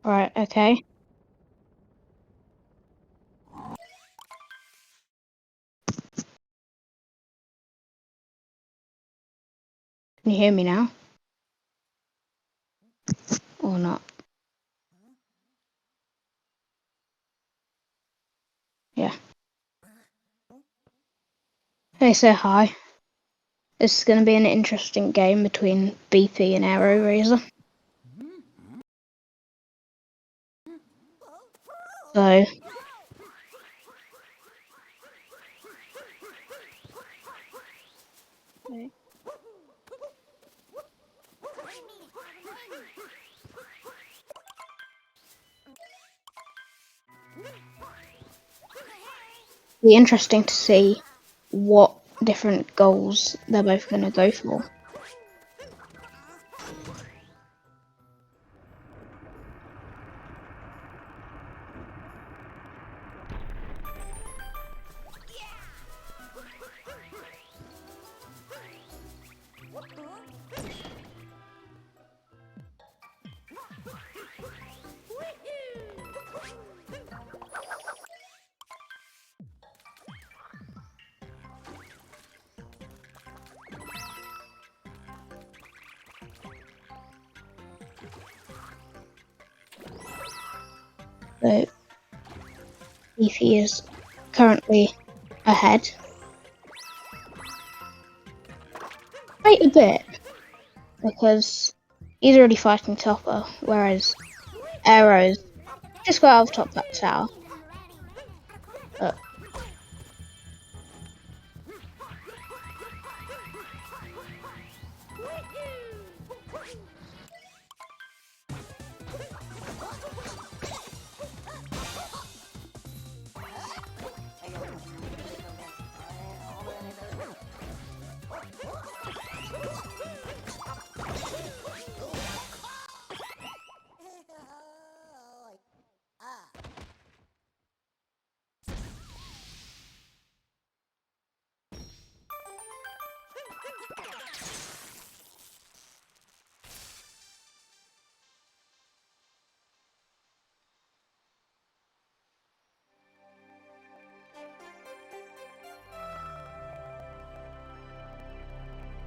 Right, okay. Can you hear me now? Or not? Yeah. Hey, say hi. This is going to be an interesting game between BP and AeroRaiser. So, okay. Be interesting to see what different goals they're both going to go for. So, BP is currently ahead. Quite a bit, because he's already fighting Topper, whereas Aero's just got out of top that tower. But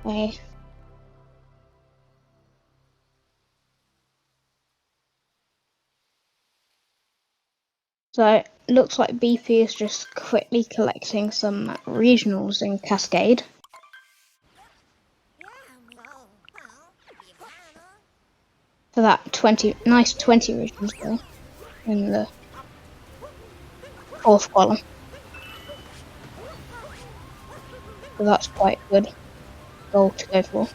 okay. So it looks like BP is just quickly collecting some regionals in Cascade. For that nice 20 regionals there in the fourth column. So that's quite a good goal to go for.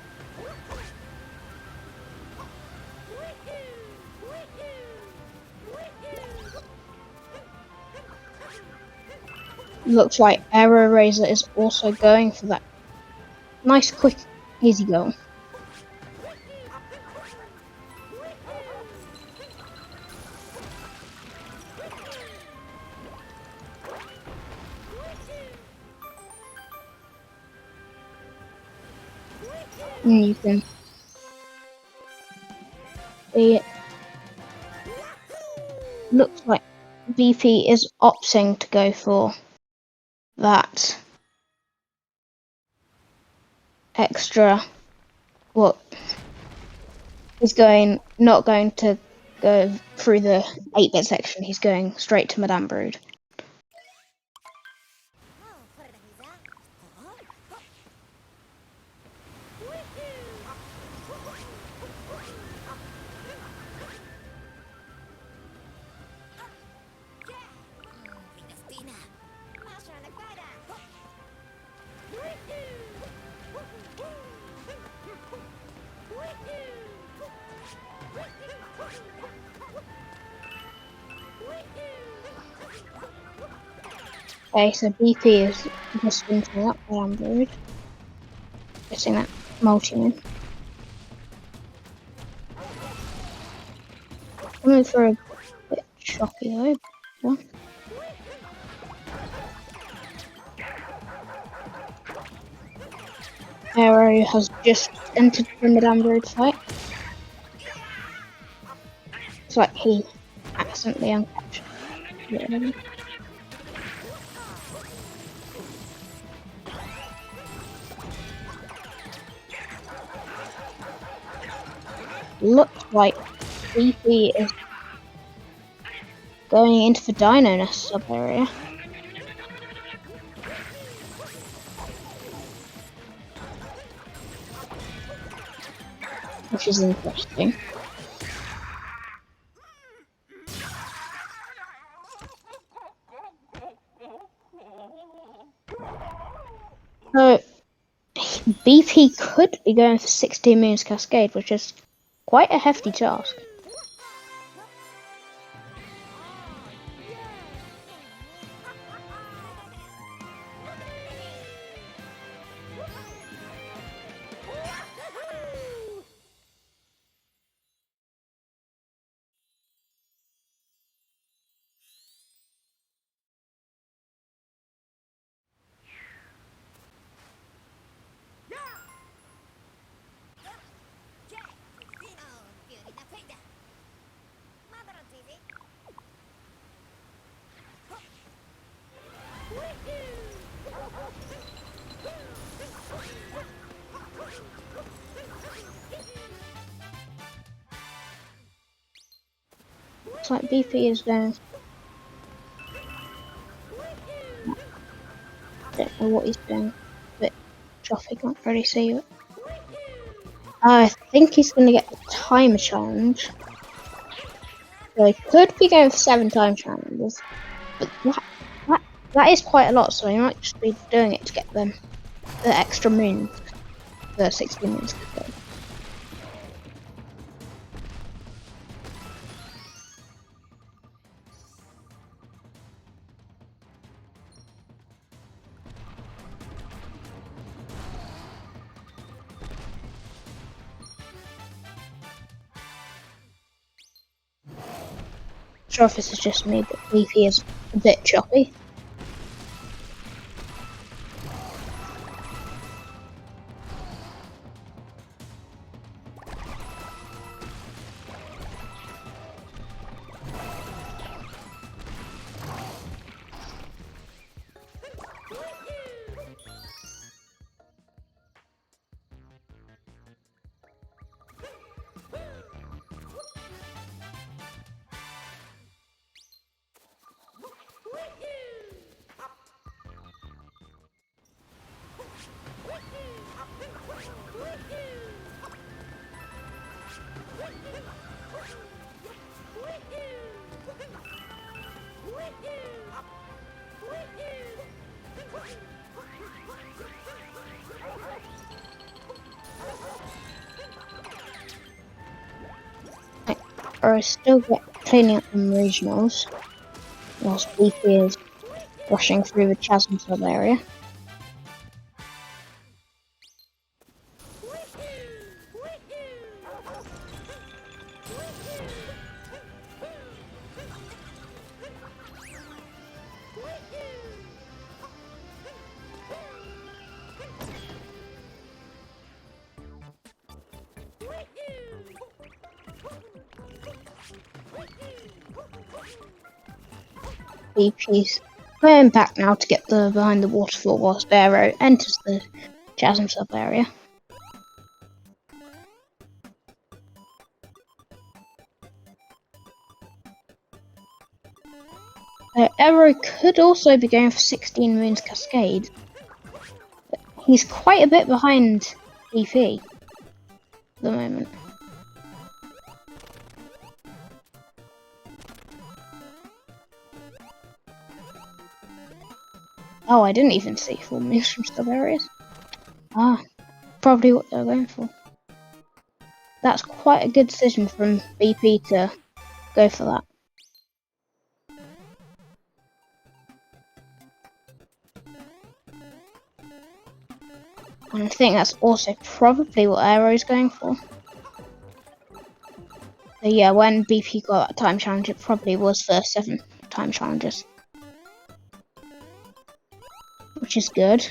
Looks like AeroRaiser is also going for that nice, quick, easy goal. And you can see it. Looks like BP is opting to go for that extra. What? He's not going to go through the 8-bit section. He's going straight to Madame Brood. Okay, so BP is just finishing up Madame Brood. Getting that multi-win. Coming for a bit choppy though. Yeah. Aero has just entered the Madame Brood fight. It's like he accidentally uncaptured. Yeah. Looks like BP is going into the Dino Nest sub area. Which is interesting. So BP could be going for 16 moons cascade, which is quite a hefty task. Looks like BP is going. I don't know what he's doing, but Joffy can't really see it. I think he's going to get the timer challenge. So he could be going for 7 time challenges, but that is quite a lot, so he might just be doing it to get them the extra moon, the 16 moons. I'm sure if this is just me, but BP is a bit choppy. Or I still get cleaning up in regionals, whilst BP is rushing through the chasm sub area. BP's going back now to get the behind the waterfall whilst Aero enters the chasm sub area. Aero could also be going for 16 moons cascade, but he's quite a bit behind BP at the moment. Oh, I didn't even see 4 moons from sub areas. Ah, probably what they're going for. That's quite a good decision from BP to go for that. And I think that's also probably what Aero's going for. So yeah, when BP got that time challenge, it probably was for 7 time challenges. Which is good.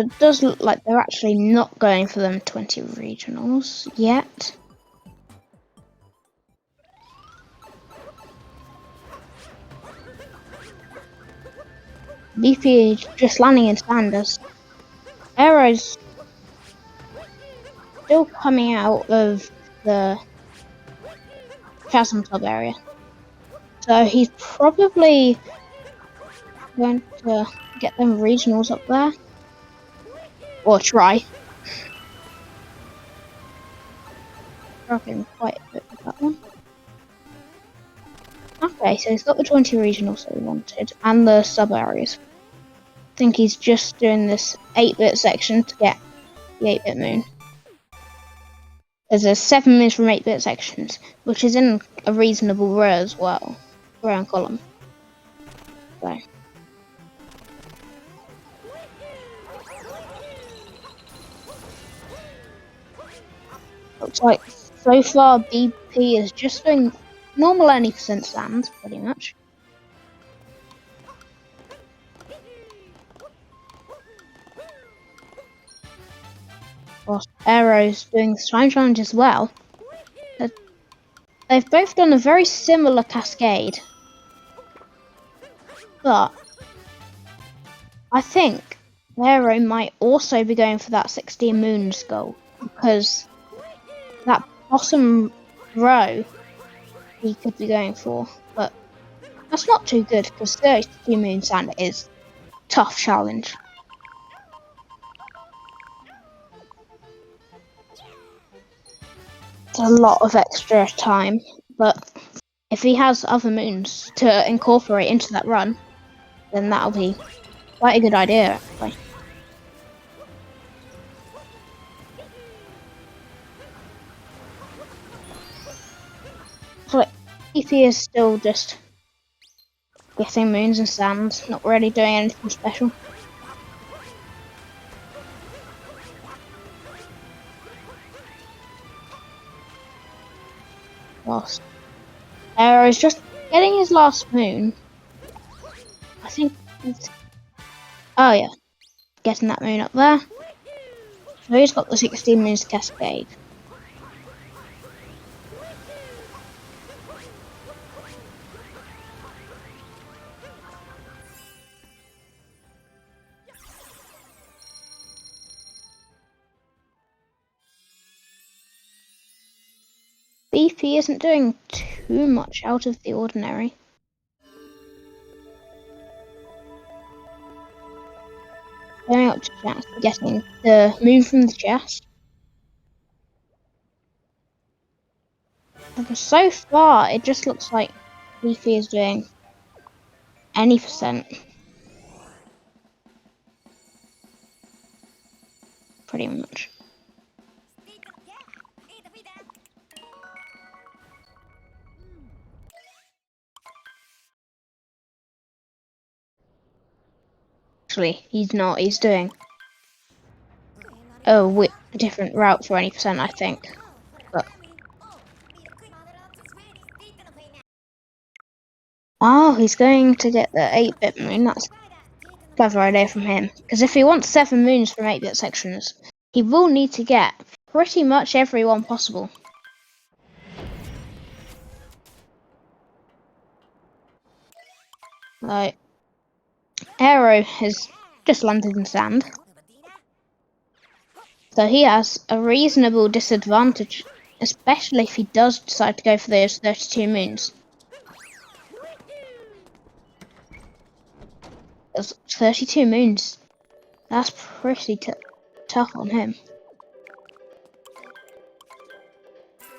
So it does look like they're actually not going for them 20 regionals yet. BP is just landing in sand as Aero's still coming out of the chasm club area. So he's probably going to get them regionals up there. Or try. Struggling quite a bit with that one. Okay, so he's got the 20 regionals that we wanted and the sub areas. I think he's just doing this 8-bit section to get the 8-bit moon. There's 7 moons from 8-bit sections, which is in a reasonable row as well. Row and column. So. Looks like so far BP is just doing normal any percent sand, pretty much. Whilst Aero's doing the time challenge as well. They've both done a very similar cascade. But I think Aero might also be going for that 16 moons goal, because that bottom row he could be going for, but that's not too good because 32 moon sand is a tough challenge. It's a lot of extra time, but if he has other moons to incorporate into that run, then that'll be quite a good idea actually. So BP is still just getting moons and sands, not really doing anything special. Whilst Aero is just getting his last moon. I think it's... Oh yeah, getting that moon up there. So he's got the 16 moons cascade. BP isn't doing too much out of the ordinary. Going up to chest, getting the moon from the chest. And so far, it just looks like BP is doing any percent. Pretty much. Actually, he's not. He's doing a different route for any percent, I think. But oh, he's going to get the 8-bit moon. That's a clever idea from him. Because if he wants 7 moons from 8-bit sections, he will need to get pretty much every one possible. Like, Aero has just landed in sand. So he has a reasonable disadvantage, especially if he does decide to go for those 32 moons. There's 32 moons. That's pretty tough on him.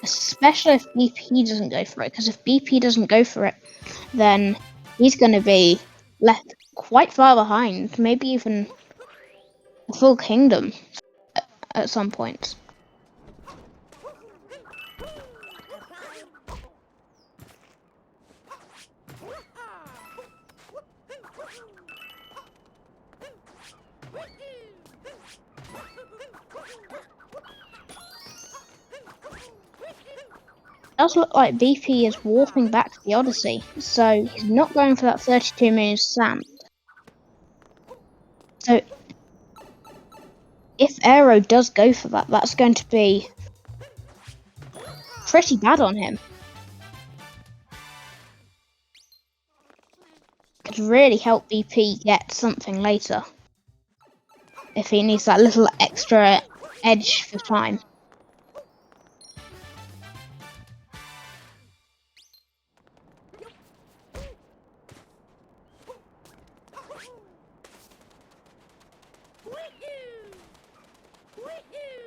Especially if BP doesn't go for it, because if BP doesn't go for it, then he's going to be left quite far behind, maybe even a full kingdom at some point. It does look like BP is warping back to the Odyssey, so he's not going for that 32 moons sand. So Aero does go for that, that's going to be pretty bad on him. Could really help BP get something later if he needs that little extra edge for time.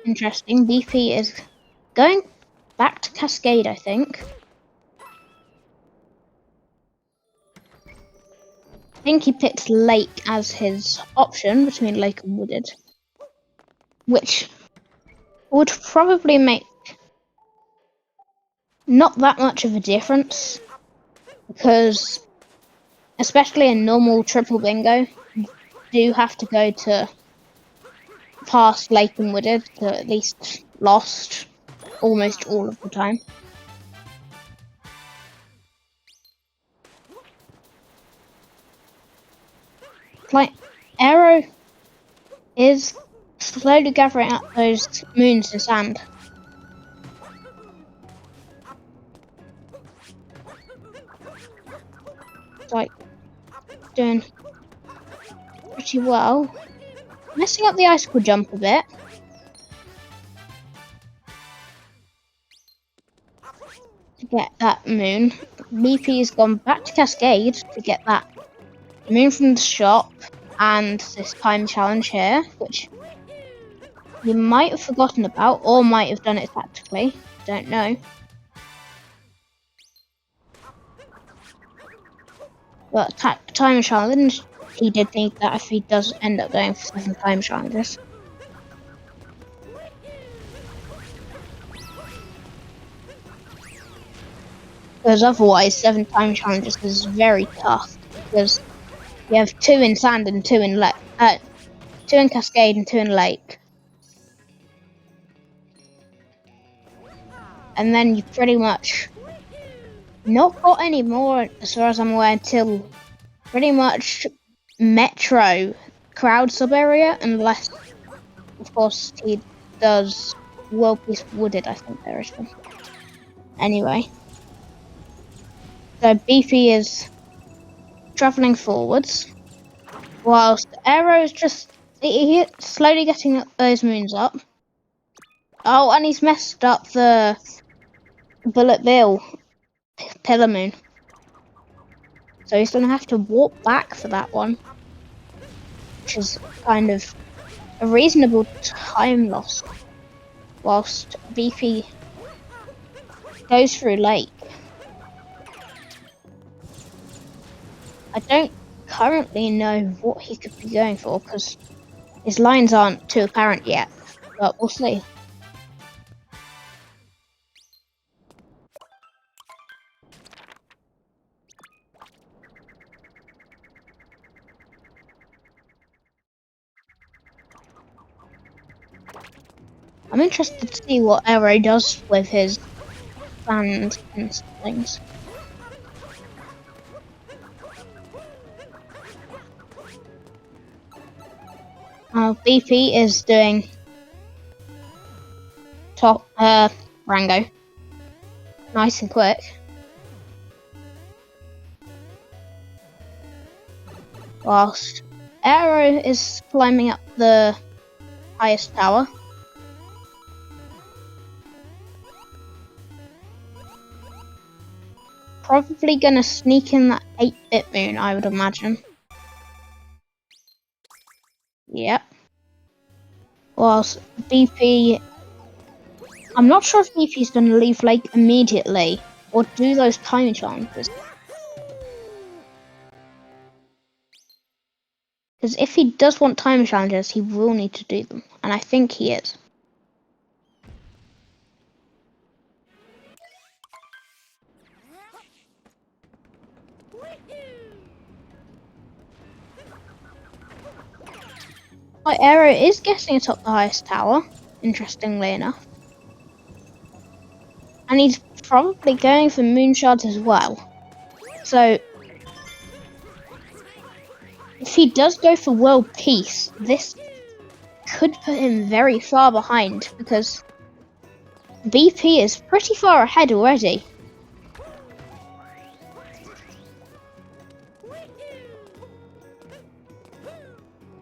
Interesting, BP is going back to Cascade, I think. I think he picked Lake as his option between Lake and Wooded, which would probably make not that much of a difference, because especially in normal triple bingo, you do have to go to past Lake and Wooded to at least lost almost all of the time. Like, Aero is slowly gathering up those moons in sand. It's like doing pretty well. Messing up the icicle jump a bit. To get that moon. BP's gone back to Cascade to get that moon from the shop and this time challenge here, which you might have forgotten about or might have done it tactically. Don't know. But time challenge, he did need that if he does end up going for 7 time challenges. Because otherwise 7 time challenges is very tough, because you have 2 in sand and 2 in 2 in Cascade and 2 in Lake. And then you've pretty much not got any more, as far as I'm aware, until pretty much Metro crowd sub area, unless, of course, he does World Peace Wooded, I think there is one. Anyway. So BP is travelling forwards, whilst Aero is just he's slowly getting those moons up. Oh, and he's messed up the Bullet Bill Pillar Moon. So he's going to have to walk back for that one, which is kind of a reasonable time loss, whilst BP goes through Lake. I don't currently know what he could be going for, because his lines aren't too apparent yet, but we'll see. I'm interested to see what Aero does with his sand and things. BP is doing top Rango. Nice and quick. Whilst Aero is climbing up the highest tower. Probably gonna sneak in that 8-bit moon, I would imagine. Yep. Whilst BP, I'm not sure if BP's gonna leave Lake immediately or do those time challenges. Because if he does want time challenges, he will need to do them, and I think he is. My Aero is getting atop the highest tower, interestingly enough. And he's probably going for moon shards as well. So, if he does go for world peace, this could put him very far behind because BP is pretty far ahead already.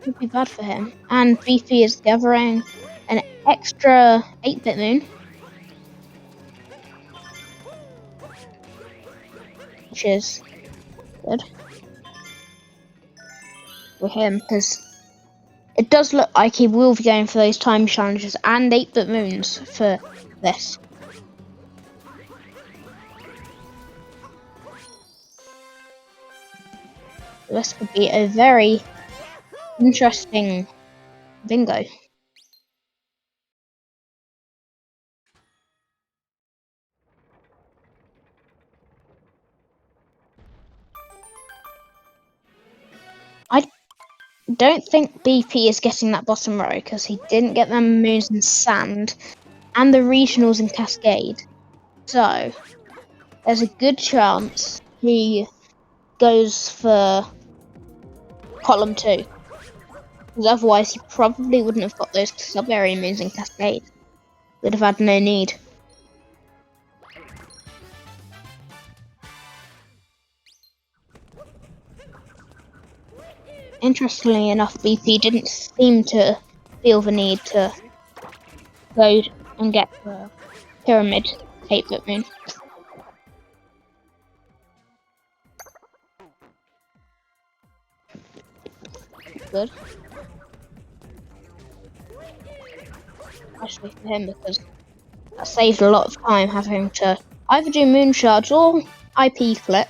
Would be bad for him. And BP is gathering an extra 8-bit moon, which is good for him because it does look like he will be going for those time challenges and 8-bit moons for this. This could be a very interesting bingo. I don't think BP is getting that bottom row because he didn't get them moons in sand and the regionals in Cascade. So there's a good chance he goes for column 2. Because otherwise he probably wouldn't have got those sub-area moons in Cascade. Would have had no need. Interestingly enough, BP didn't seem to feel the need to go and get the pyramid 8-bit moon. Good. Especially for him because that saved a lot of time having to either do moon shards or IP flip.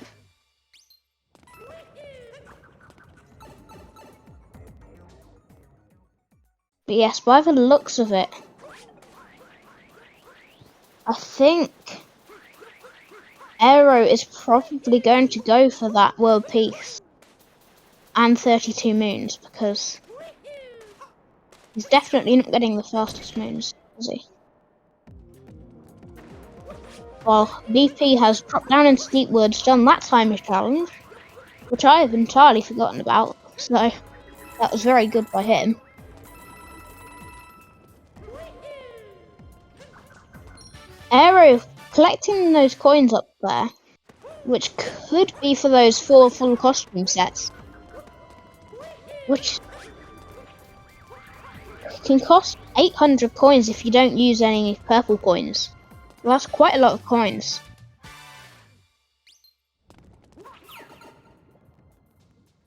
But yes, by the looks of it, I think Aero is probably going to go for that world peace and 32 moons because he's definitely not getting the fastest moons, is he? While BP has dropped down into Deep Woods, done that timer challenge, which I have entirely forgotten about, so that was very good by him. Aero collecting those coins up there, which could be for those 4 full costume sets, which can cost 800 coins if you don't use any purple coins. Well, that's quite a lot of coins.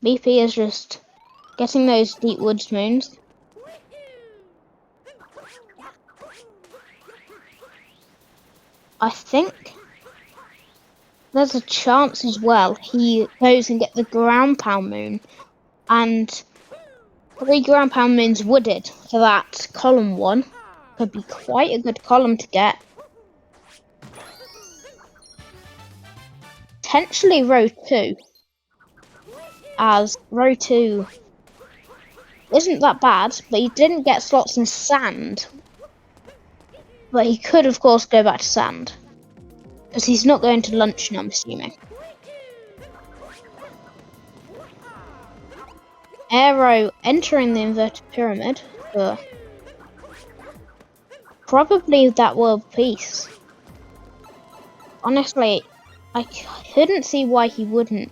BP is just getting those Deep Woods moons. I think there's a chance as well he goes and get the ground pound moon and 3 ground pound moons wooded for that column 1. Could be quite a good column to get. Potentially row 2, as row 2 isn't that bad, but he didn't get slots in sand. But he could, of course, go back to sand. Because he's not going to luncheon, I'm assuming. Aero entering the inverted pyramid for probably that world peace. Honestly, I couldn't see why he wouldn't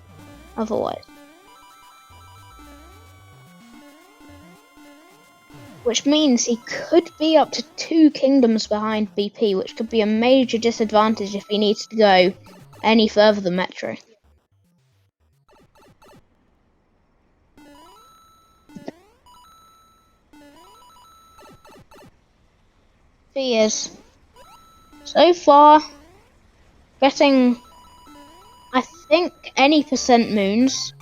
otherwise. Which means he could be up to 2 kingdoms behind BP, which could be a major disadvantage if he needs to go any further than Metro. He is so far getting, I think, any percent moons,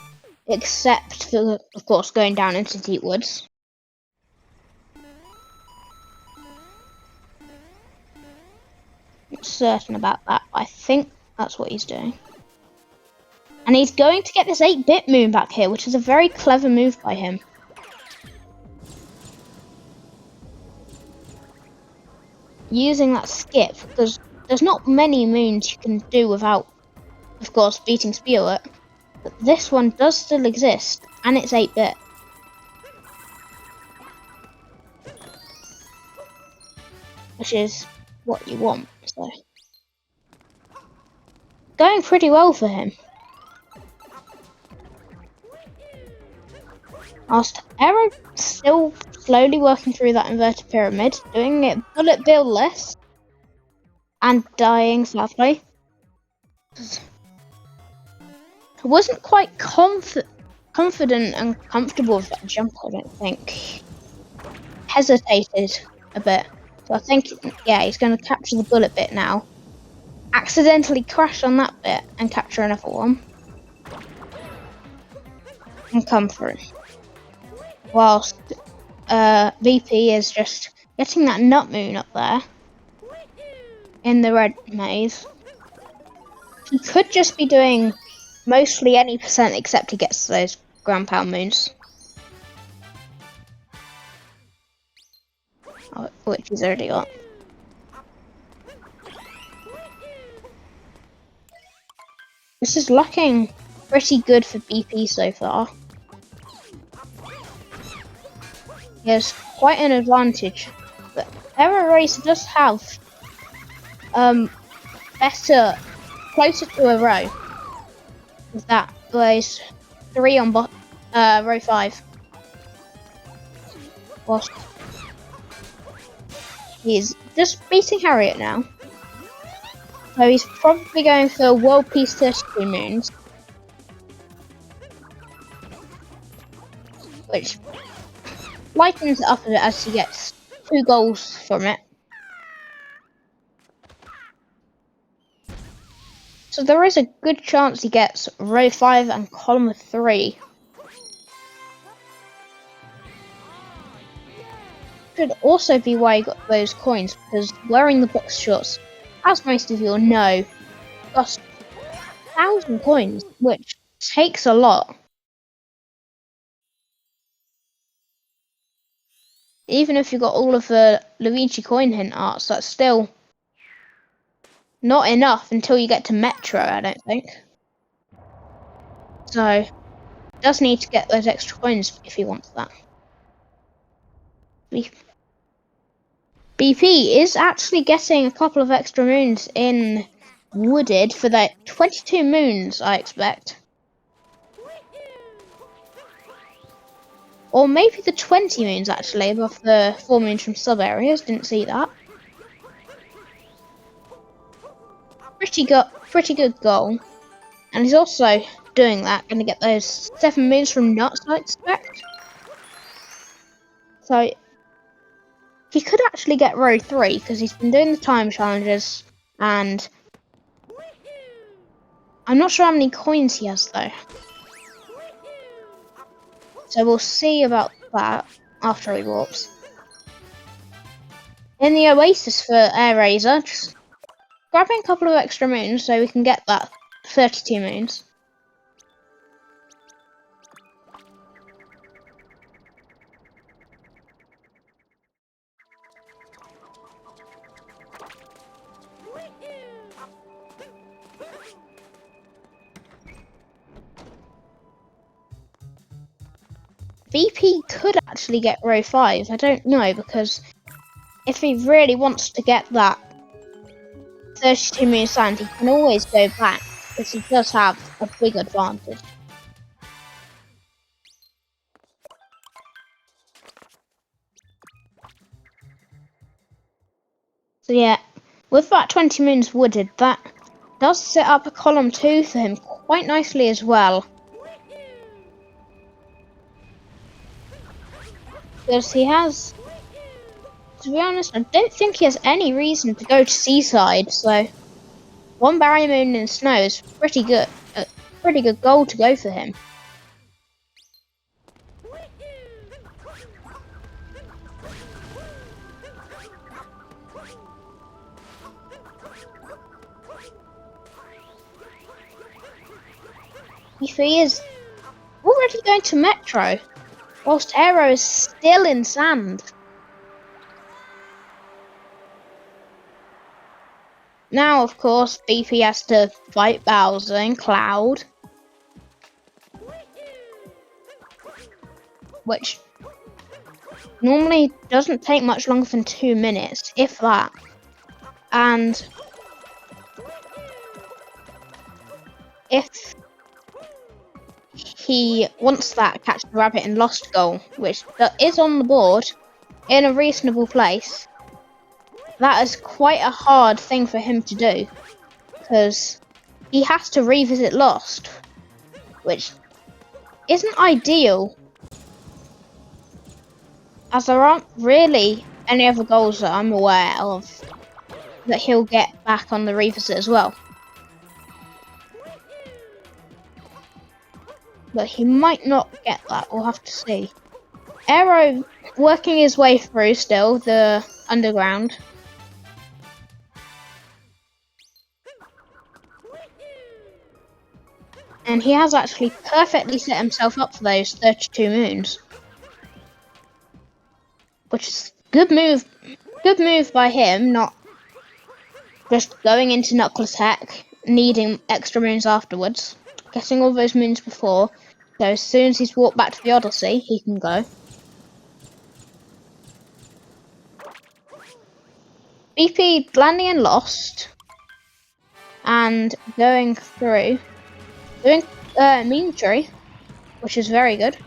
except for, of course, going down into Deep Woods. Not certain about that, but I think that's what he's doing. And he's going to get this 8-bit moon back here, which is a very clever move by him. Using that skip, because there's not many moons you can do without, of course, beating Spearwort. But this one does still exist, and it's 8-bit. which is what you want. So going pretty well for him. Whilst Arrow still slowly working through that inverted pyramid, doing it bullet bill less and dying sadly. I wasn't quite confident and comfortable with that jump, I don't think. Hesitated a bit. So I think, yeah, he's going to capture the bullet bit now. Accidentally crash on that bit and capture another one. And come through. Whilst BP is just getting that nut moon up there. In the red maze. He could just be doing mostly any percent except he gets those ground pound moons. Which he's already got. This is looking pretty good for BP so far. He has quite an advantage. But AeroRaiser does have better, closer to a row. With that, there's 3 on row 5. Whilst he's just beating Harriet now. So he's probably going for World Peace 32 moons. Which lightens it up a bit as he gets 2 goals from it. So there is a good chance he gets row 5 and column 3. Could also be why he got those coins, because wearing the box shorts, as most of you will know, costs 1,000 coins, which takes a lot. Even if you got all of the Luigi coin hint arts, that's still not enough until you get to Metro, I don't think. So, he does need to get those extra coins if he wants that. BP is actually getting a couple of extra moons in Wooded for that 22 moons, I expect. Or maybe the 20 moons actually, above the 4 moons from sub areas. Didn't see that. Pretty good goal. And he's also doing that, gonna get those 7 moons from nuts, I expect. So he could actually get row 3 because he's been doing the time challenges, and I'm not sure how many coins he has though. So we'll see about that after he warps. In the Oasis for AeroRaiser, just grabbing a couple of extra moons so we can get that 32 moons. BP could actually get row 5, I don't know, because if he really wants to get that 32 moon sand, he can always go back, because he does have a big advantage. So yeah, with that 20 moons wooded, that does set up a column 2 for him quite nicely as well. Because he has, to be honest, I don't think he has any reason to go to Seaside, so 1 barrier moon in snow is pretty good. A pretty good goal to go for him. If he is already going to Metro, whilst Aero is still in sand. Now, of course, BP has to fight Bowser and Cloud. Which normally doesn't take much longer than 2 minutes, if that. And if he wants that catch the rabbit and lost goal, which is on the board in a reasonable place, that is quite a hard thing for him to do, because he has to revisit lost, which isn't ideal, as there aren't really any other goals that I'm aware of that he'll get back on the revisit as well. But he might not get that, we'll have to see. Aero working his way through still, the underground. And he has actually perfectly set himself up for those 32 moons. Which is good move by him, not just going into knuckle attack, needing extra moons afterwards. Getting all those moons before, so as soon as he's walked back to the Odyssey, he can go. BP landing in lost, and going through, doing meme tree, which is very good.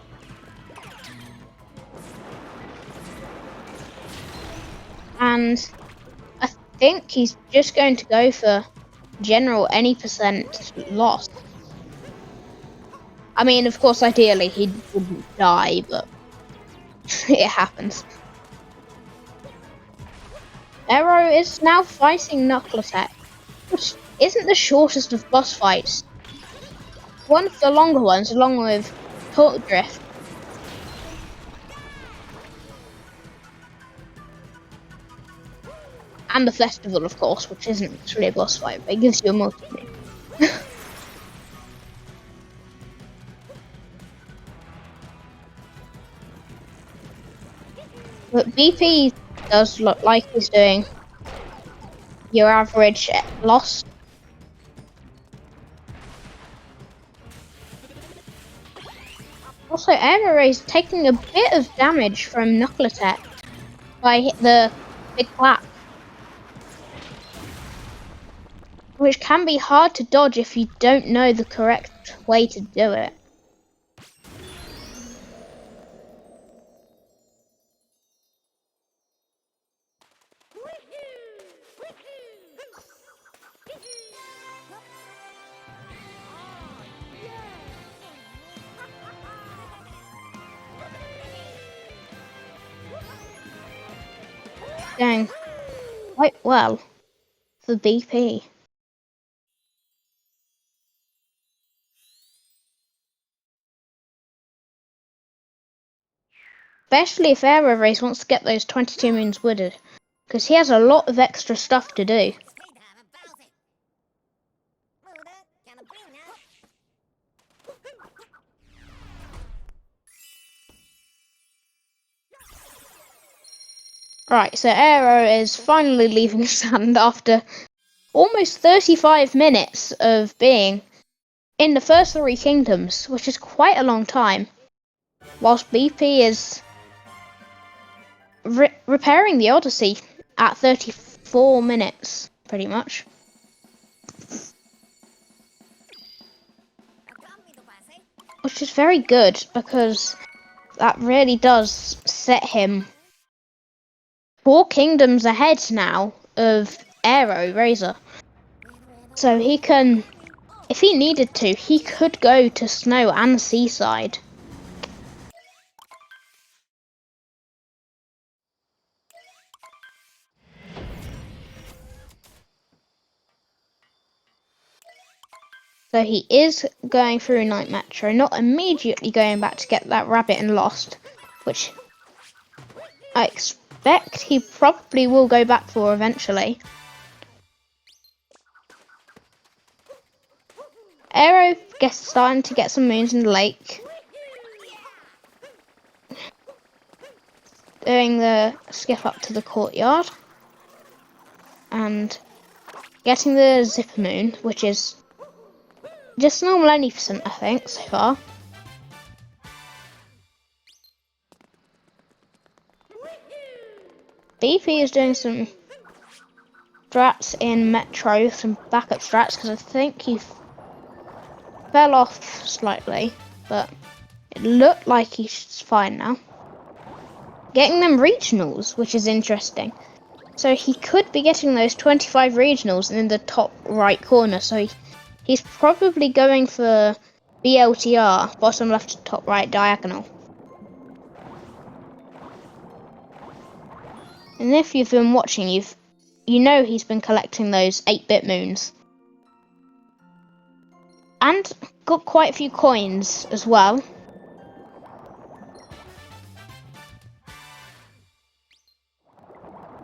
And I think he's just going to go for general any percent loss. I mean, of course, ideally he wouldn't die, but it happens. Aero is now fighting Knuckle Attack, which isn't the shortest of boss fights. One of the longer ones, along with Torque Drift. And the Festival, of course, which isn't actually a boss fight, but it gives you a multi-move. But BP does look like he's doing your average loss. Also, AeroRaiser taking a bit of damage from Knuckle Attack by the big clap, which can be hard to dodge if you don't know the correct way to do it. Going quite well for BP. Especially if AeroRaiser wants to get those 22 moons wooded, because he has a lot of extra stuff to do. Right, so Aero is finally leaving sand after almost 35 minutes of being in the first 3 kingdoms, which is quite a long time, whilst BP is repairing the Odyssey at 34 minutes, pretty much. Which is very good, because that really does set him 4 kingdoms ahead now of AeroRaiser. So he can, if he needed to, he could go to Snow and Seaside. So he is going through Night Metro, not immediately going back to get that rabbit and lost, which I expect he probably will go back for eventually. Aero starting to get some moons in the lake. Doing the skip up to the courtyard. And getting the zipper moon, which is just normal any percent, I think, so far. BP is doing some strats in Metro, some backup strats, because I think he fell off slightly, but it looked like he's fine now. Getting them regionals, which is interesting. So he could be getting those 25 regionals in the top right corner, so he's probably going for BLTR, bottom left to top right diagonal. And if you've been watching, you know he's been collecting those 8-bit moons. And got quite a few coins as well.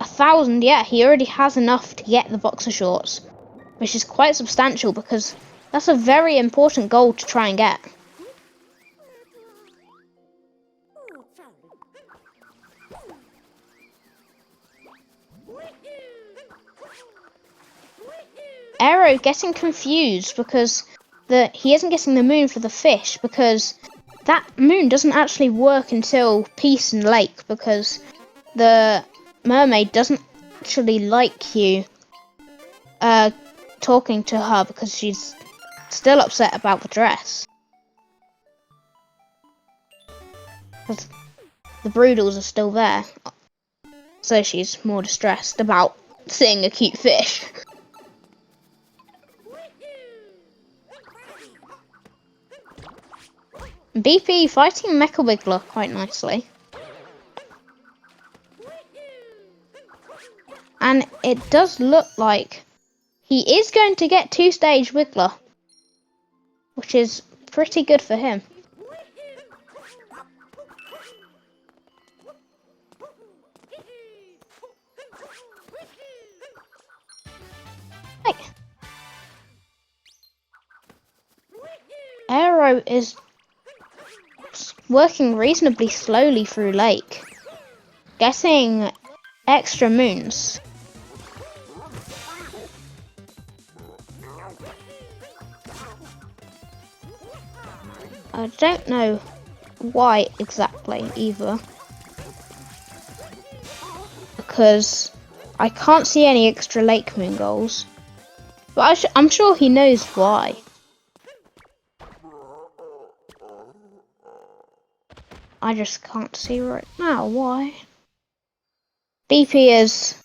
$1,000, yeah, he already has enough to get the boxer shorts, which is quite substantial because that's a very important goal to try and get. Aero getting confused because he isn't getting the moon for the fish, because that moon doesn't actually work until Peace and Lake, because the mermaid doesn't actually like you talking to her because she's still upset about the dress. Because the broodals are still there, so she's more distressed about seeing a cute fish. BP fighting Mecha Wiggler quite nicely. And it does look like he is going to get 2-stage Wiggler, which is pretty good for him. Hey. Aero is working reasonably slowly through Lake, getting extra moons. I don't know why exactly either, because I can't see any extra Lake Moon goals, but I'm sure he knows why. I just can't see right now why. BP is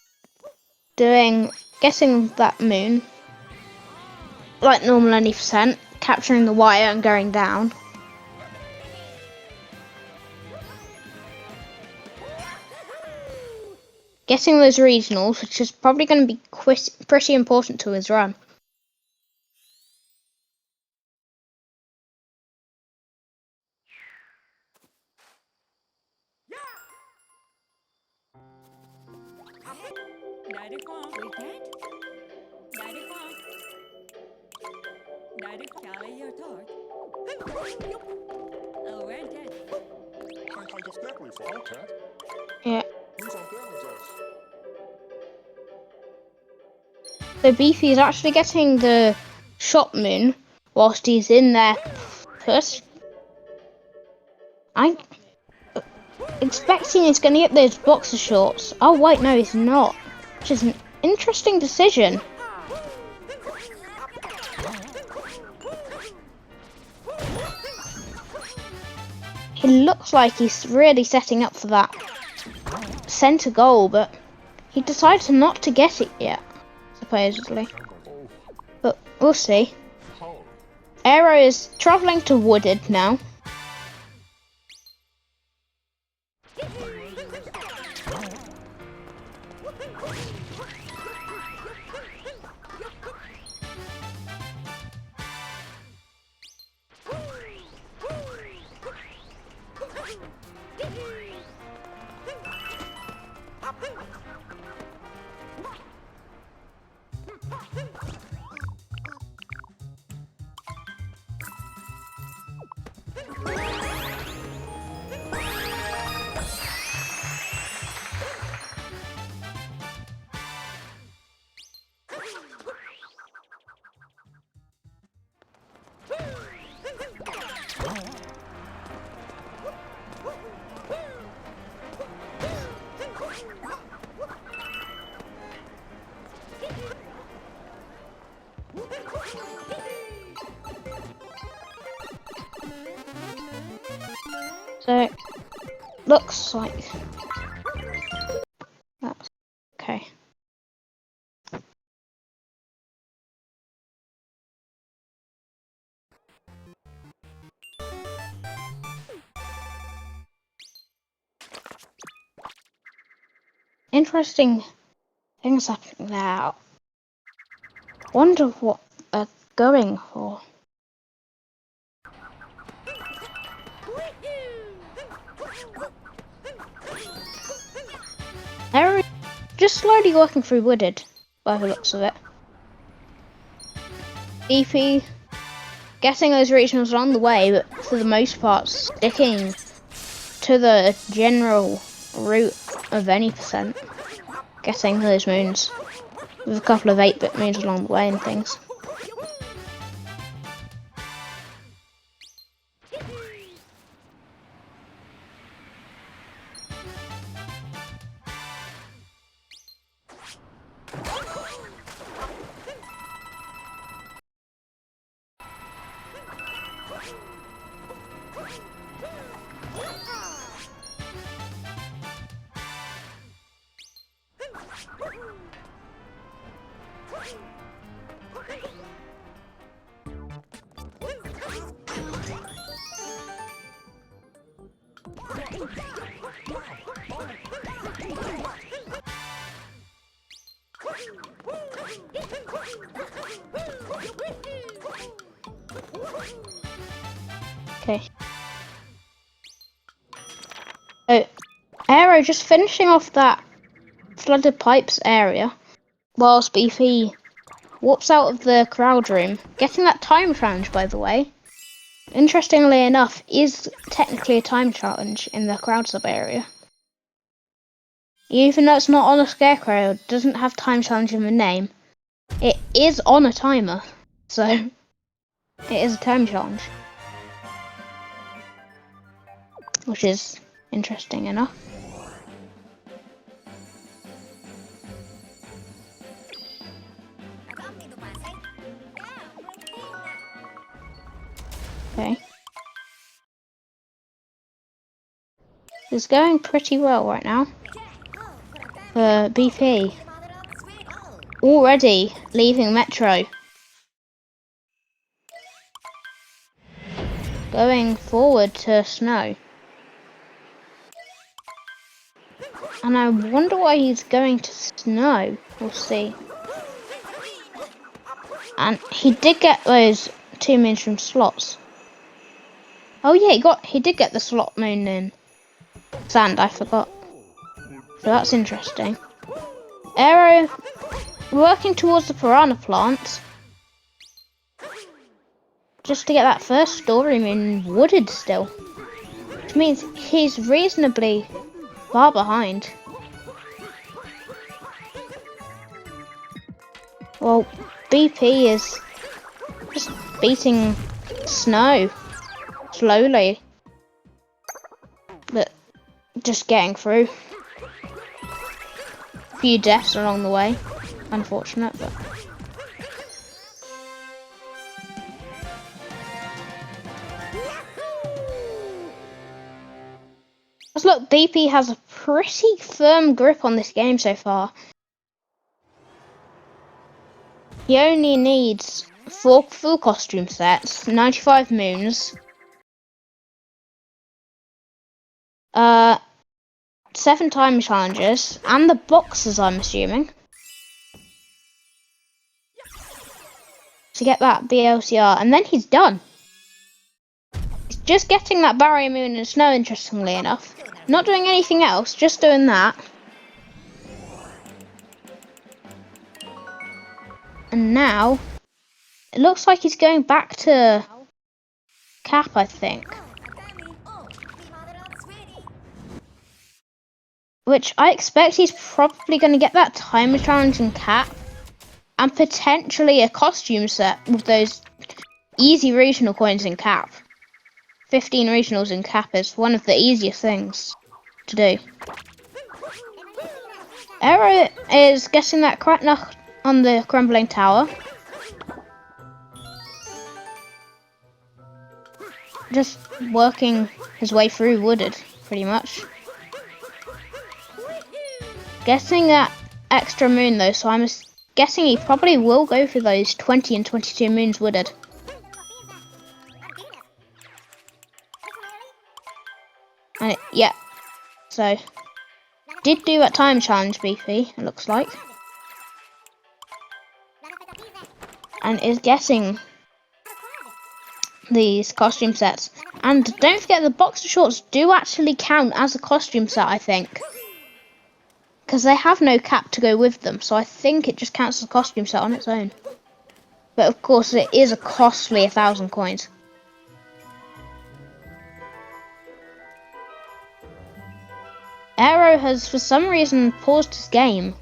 getting that moon like normal any percent, capturing the wire and going down. Getting those regionals, which is probably going to be pretty important to his run. Yeah. So Beefy is actually getting the shot moon whilst he's in there. I'm expecting he's going to get those boxer shorts. Oh wait, no, he's not. Which is an interesting decision. He looks like he's really setting up for that centre goal, but he decided not to get it yet, supposedly. But we'll see. Aero is travelling to Wooded now. So, looks like that's okay. Interesting things happening now. Wonder what they're going for. They're just slowly working through Wooded, by the looks of it. BP getting those regionals along the way, but for the most part sticking to the general route of any percent. Getting those moons, with a couple of 8-bit moons along the way and things. Okay. So, Aero just finishing off that flooded pipes area, whilst BP warps out of the crowd room, getting that time challenge, by the way. Interestingly enough, is technically a time challenge in the crowd sub area. Even though it's not on a scarecrow, it doesn't have time challenge in the name, it is on a timer, so it is a time challenge. Which is interesting enough. Okay. It's going pretty well right now. For BP. Already leaving Metro. Going forward to Snow. And I wonder why he's going to Snow. We'll see. And he did get those 2 moons from slots. Oh yeah, he did get the slot moon in Sand, I forgot. So that's interesting. Aero working towards the piranha plant. Just to get that first story moon wooded still. Which means he's reasonably far behind. Well, BP is just beating Snow slowly, but just getting through. A few deaths along the way, unfortunate, but look, BP has a pretty firm grip on this game so far. He only needs 4 full costume sets, 95 moons, 7 time challenges, and the boxes, I'm assuming, to get that BLCR, and then he's done. He's just getting that barrier moon and Snow, interestingly enough. Not doing anything else, just doing that. And now, it looks like he's going back to Cap, I think. Which I expect he's probably going to get that time challenge in Cap. And potentially a costume set with those easy regional coins in Cap. 15 regionals in Cap is one of the easiest things to do. Aero is getting that crack knock on the crumbling tower. just working his way through wooded, pretty much. Getting that extra moon though, so I'm guessing he probably will go for those 20 and 22 moons wooded. And yeah, so did do that time challenge, BP, it looks like. And is getting these costume sets. And don't forget the boxer shorts do actually count as a costume set, I think. Because they have no cap to go with them, so I think it just counts as a costume set on its own. But of course it is a costly 1,000 coins. Aero has for some reason paused his game.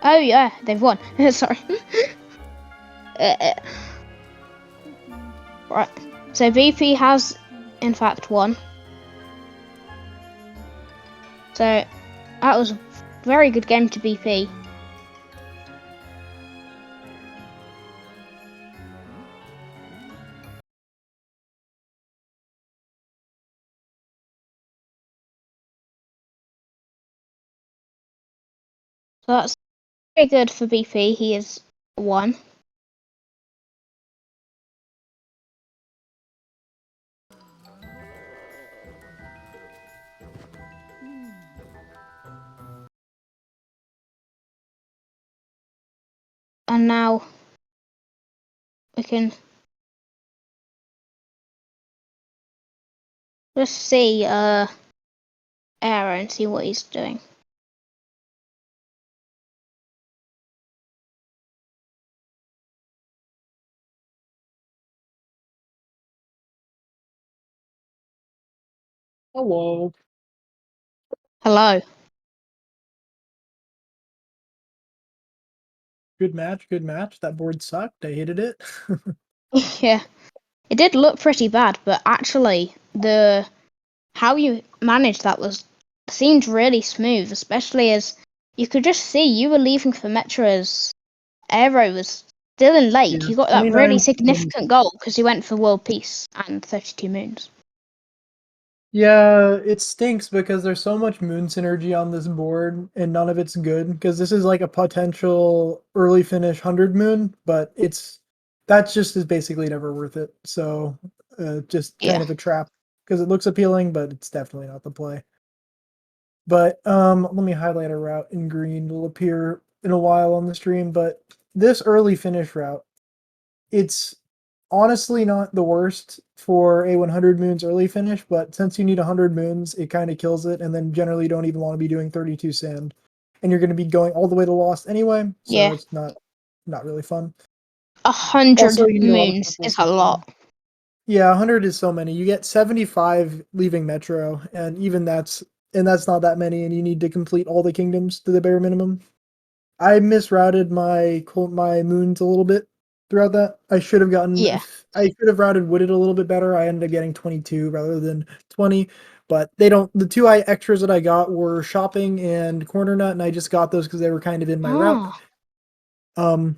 Oh yeah, they've won. Sorry. Right, so BP has in fact won. So that was a very good game to BP. So that's very good for BP. He is won. And now we can just see Aero and see what he's doing. Hello. Hello. Good match, good match. That board sucked. I hated it. Yeah. It did look pretty bad, but actually how you managed that seemed really smooth, especially as you could just see you were leaving for Metro's Aero was still in lake. Yeah, You got that 29 really moons. significant goal because you went for world peace and 32 moons. Yeah, it stinks because there's so much moon synergy on this board and none of it's good because this is like a potential early finish 100 moon, but that's just is basically never worth it. So just kind Yeah. of a trap because it looks appealing, but it's definitely not the play. But let me highlight a route in green. It'll appear in a while on the stream, but this early finish route, it's honestly not the worst for a 100 moons early finish, but since you need 100 moons, it kind of kills it, and then generally you don't even want to be doing 32 sand. And you're going to be going all the way to lost anyway, so Yeah. it's not really fun. 100 Also, you need a lot of moons purple is a too. lot. Yeah, 100 is so many. You get 75 leaving Metro, and even that's not that many, and you need to complete all the kingdoms to the bare minimum. I misrouted my moons a little bit throughout that. I should have Yeah. I should have routed wooded a little bit better. I ended up getting 22 rather than 20, but the two extras that I got were shopping and corner nut, and I just got those because they were kind of in my route. Ah.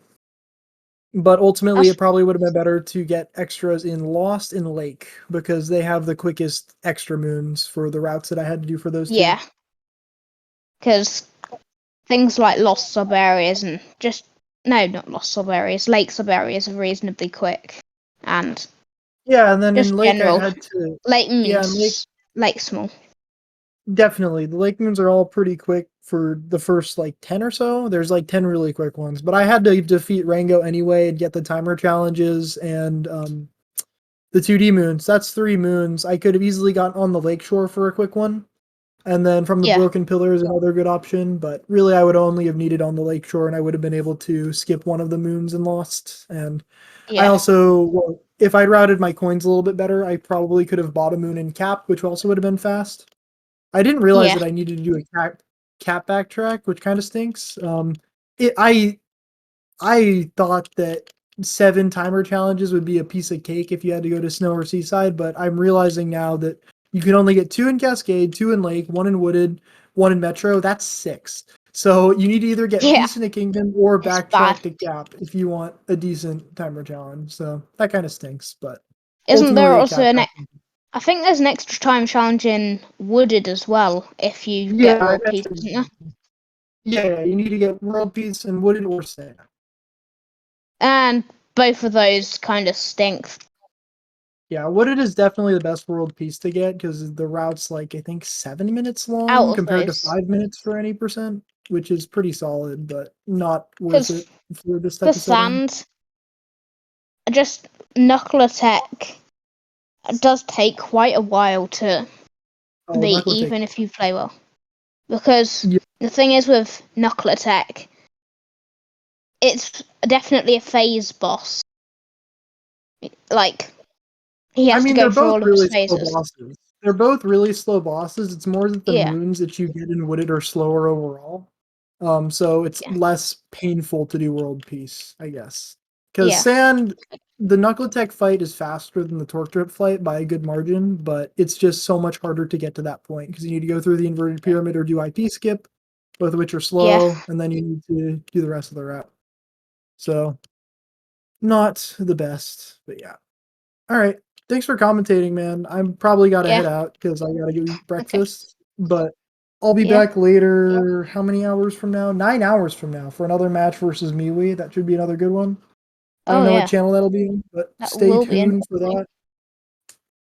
But ultimately That's it probably would have been better to get extras in Lost and Lake because they have the quickest extra moons for the routes that I had to do for those two. yeah. Because things like lost sub areas and not lost sub areas, lake sub areas are reasonably quick, and Yeah, and then just in Lake I general had to lake yeah, in Lake lake small. definitely. The lake moons are all pretty quick for the first like 10 or so. There's like 10 really quick ones, but I had to defeat Rango anyway and get the timer challenges and the 2D moons. That's 3 moons. I could have easily gotten on the lakeshore for a quick one. And then from the Yeah. broken pillar is another good option, but really I would only have needed on the lakeshore and I would have been able to skip one of the moons and lost. And I Yeah. also, well, if I'd routed my coins a little bit better, I probably could have bought a moon in cap, which also would have been fast. I didn't realize Yeah. that I needed to do a cap backtrack, which kind of stinks. I thought that 7 timer challenges would be a piece of cake if you had to go to Snow or Seaside, but I'm realizing now that you can only get 2 in Cascade, 2 in Lake, 1 in Wooded, 1 in Metro. That's 6. So you need to either get Yeah, Peace in the Kingdom or it's bad. backtrack to Gap if you want a decent timer challenge. So that kind of stinks, but Isn't there ultimately it also capped an? out. I think there's an extra time challenge in Wooded as well if you get Yeah, world peace, isn't there? yeah, you need to get World Peace and Wooded or Stay. And both of those kind of stink. Yeah, Wooded is definitely the best World Peace to get because the route's like I think 7 minutes Out long of compared to those, 5 minutes for any percent, which is pretty solid, but not worth because it for this for type of setting. sand, just knuckle attack does take quite a while to Oh, beat, Knuckle Take. even if you play well. Because Yeah, the thing is with knuckle attack, it's definitely a phase boss. Like he I has to mean, go they're through both all of his really slow phases. bosses. They're both really slow bosses. It's more that the Yeah, moons that you get in Wooded are slower overall. So it's yeah, less painful to do world peace, I guess. Because yeah, Sand, the Knuckle Tech fight is faster than the Torque Trip fight by a good margin, but it's just so much harder to get to that point because you need to go through the inverted pyramid or do IP skip, both of which are yeah, slow, and then you need to do the rest of the route. So not the best, but yeah. All right. Thanks for commentating, man. I'm probably got to yeah. head out because I got to go eat Okay, breakfast. But I'll be yeah. back later. How many hours from now? 9 hours from now for another match versus MeWe. That should be another good one. I don't Oh know what yeah, channel that'll be on, but that stay will be tuned for interesting. that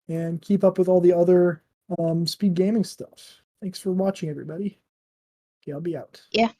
and keep up with all the other speed gaming stuff. Thanks for watching, everybody. Okay, I'll be out. Yeah.